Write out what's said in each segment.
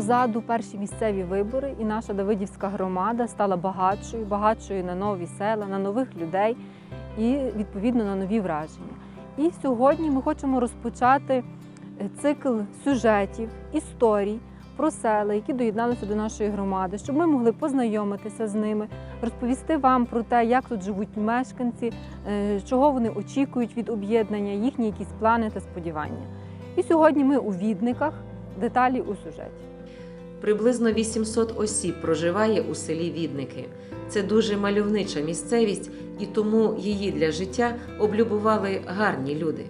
позаду перші місцеві вибори, і наша Давидівська громада стала багатшою на нові села, на нових людей і, відповідно, на нові враження. І сьогодні ми хочемо розпочати цикл сюжетів, історій про села, які доєдналися до нашої громади, щоб ми могли познайомитися з ними, розповісти вам про те, як тут живуть мешканці, чого вони очікують від об'єднання, їхні якісь плани та сподівання. І сьогодні ми у Відниках, деталі у сюжеті. Приблизно 800 осіб проживає у селі Відники. Це дуже мальовнича місцевість, і тому її для життя облюбували гарні люди.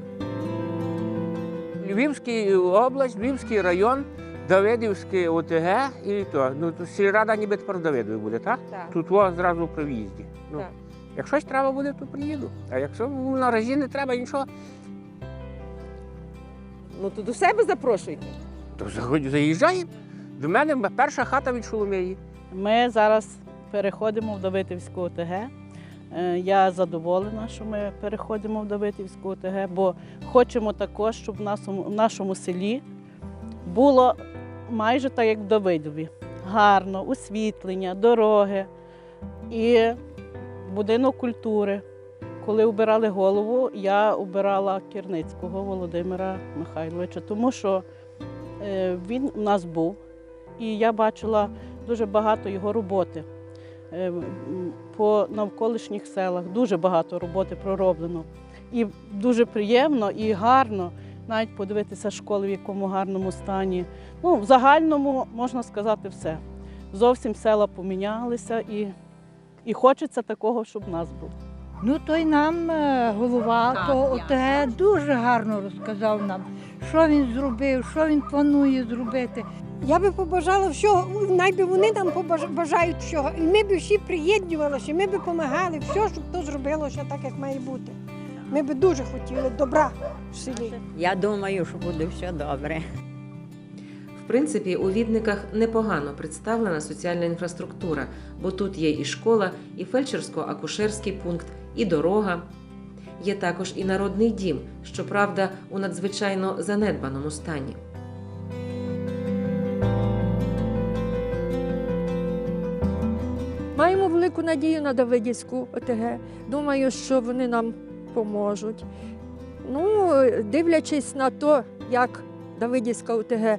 Львівська область, Львівський район, Давидівське ОТГ і то. Ну, то сільрада ніби тепер в Давидові буде, так? Так. Тут зразу при в'їзді. Ну, Так. як щось треба буде, то приїду. А якщо на разі не треба нічого, Ну, то до себе запрошуйте. то заїжджаємо. До мене перша хата від Шоломії. Ми зараз переходимо в Давидівську ОТГ. Я задоволена, що ми переходимо в Давидівську ОТГ, бо хочемо також, щоб в нашому селі було майже так, як в Давидові. Гарно, освітлення, дороги і будинок культури. Коли обирали голову, я обирала Кірницького Володимира Михайловича, тому що він у нас був, і я бачила дуже багато його роботи. По навколишніх селах дуже багато роботи пророблено. І дуже приємно і гарно навіть подивитися школи, в якому гарному стані. Ну, в загальному можна сказати все. Зовсім села помінялися і хочеться такого, щоб в нас було. Ну, той нам голова того ОТГ дуже гарно розказав нам, що він зробив, що він планує зробити. Я би побажала всього, найби вони нам бажають всього. І ми б всі приєднувалися, ми б допомагали, все, щоб то зробилося так, як має бути. Ми б дуже хотіли добра в селі. Я думаю, що буде все добре. В принципі, у Відниках непогано представлена соціальна інфраструктура, бо тут є і школа, і фельдшерсько-акушерський пункт, і дорога. Є також і народний дім, щоправда, у надзвичайно занедбаному стані. Маємо велику надію на Давидівську ОТГ. Думаю, що вони нам поможуть. Ну, дивлячись на те, як Давидівська ОТГ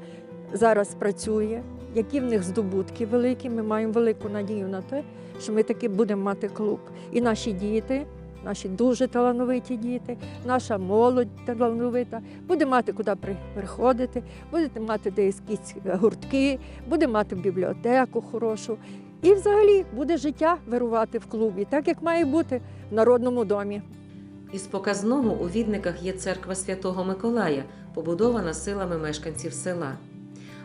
зараз працює, які в них здобутки великі, ми маємо велику надію на те, що ми таки будемо мати клуб. І наші діти, наші дуже талановиті діти, наша молодь талановита, буде мати куди приходити, буде мати десь якісь гуртки, буде мати бібліотеку хорошу. І взагалі буде життя вирувати в клубі, так як має бути в Народному домі. Із показного у Відниках є церква Святого Миколая, побудована силами мешканців села.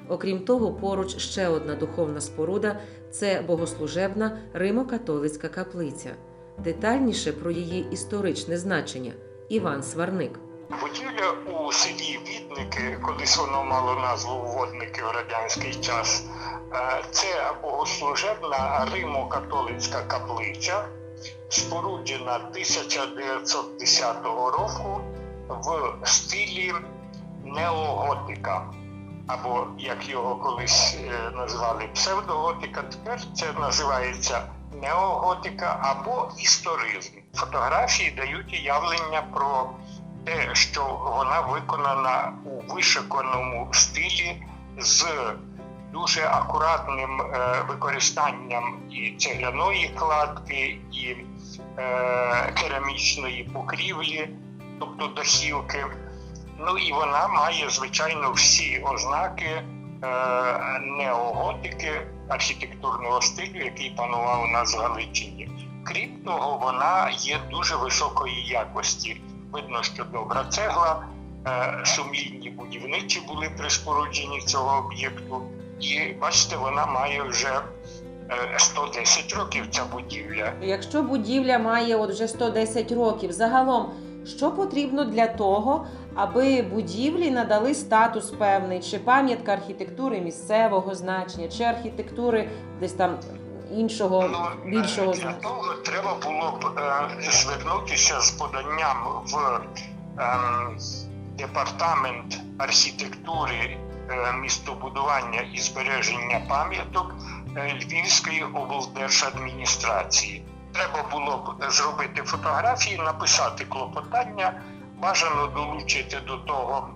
Окрім того, поруч ще одна духовна споруда – це богослужебна Римо-католицька каплиця. Детальніше про її історичне значення – Іван Сварник. Будівля у селі Відники, колись воно мало назву Водники в радянський час, це богослужебна Римо-католицька каплиця, споруджена 1910 року в стилі неоготика, або, як його колись назвали, псевдоготика, тепер це називається неоготика або історизм. Фотографії дають уявлення про те, що вона виконана у вишиканому стилі з дуже акуратним використанням і цегляної кладки, і керамічної покрівлі, тобто дахівки. Ну і вона має, звичайно, всі ознаки неоготики, архітектурного стилю, який панував у нас в Галичині. Крім того, вона є дуже високої якості. Видно, що добра цегла, сумлінні будівничі були при спорудженні цього об'єкту. І, бачите, вона має вже 110 років, ця будівля. Якщо будівля має вже 110 років, загалом, що потрібно для того, аби будівлі надали статус певний, чи пам'ятка архітектури місцевого значення, чи архітектури десь там іншого, більшого значення? Для того треба було б звернутися з поданням в департамент архітектури містобудування і збереження пам'яток Львівської облдержадміністрації. Треба було б зробити фотографії, написати клопотання, бажано долучити до того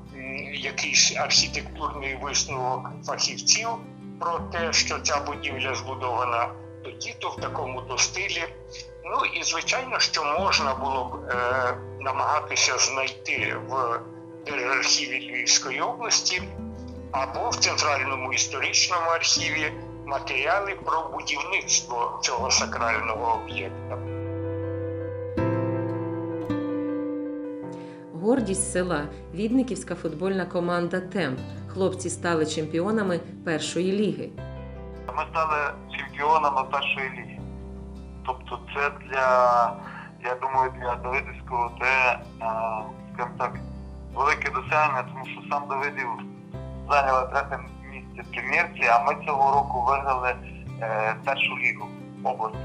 якийсь архітектурний висновок фахівців про те, що ця будівля збудована тоді-то, в такому-то стилі. Ну і, звичайно, що можна було б намагатися знайти в Держархіві Львівської області або в Центральному історичному архіві матеріали про будівництво цього сакрального об'єкта. Гордість села – відниківська футбольна команда «Темп». Хлопці стали чемпіонами першої ліги. Ми стали чемпіонами першої ліги. Тобто це я думаю, для Давидівського це, скажімо так, велике досягнення, тому що сам Давидів зайняли 3-те місце в прем'єрці, а ми цього року виграли першу лігу області.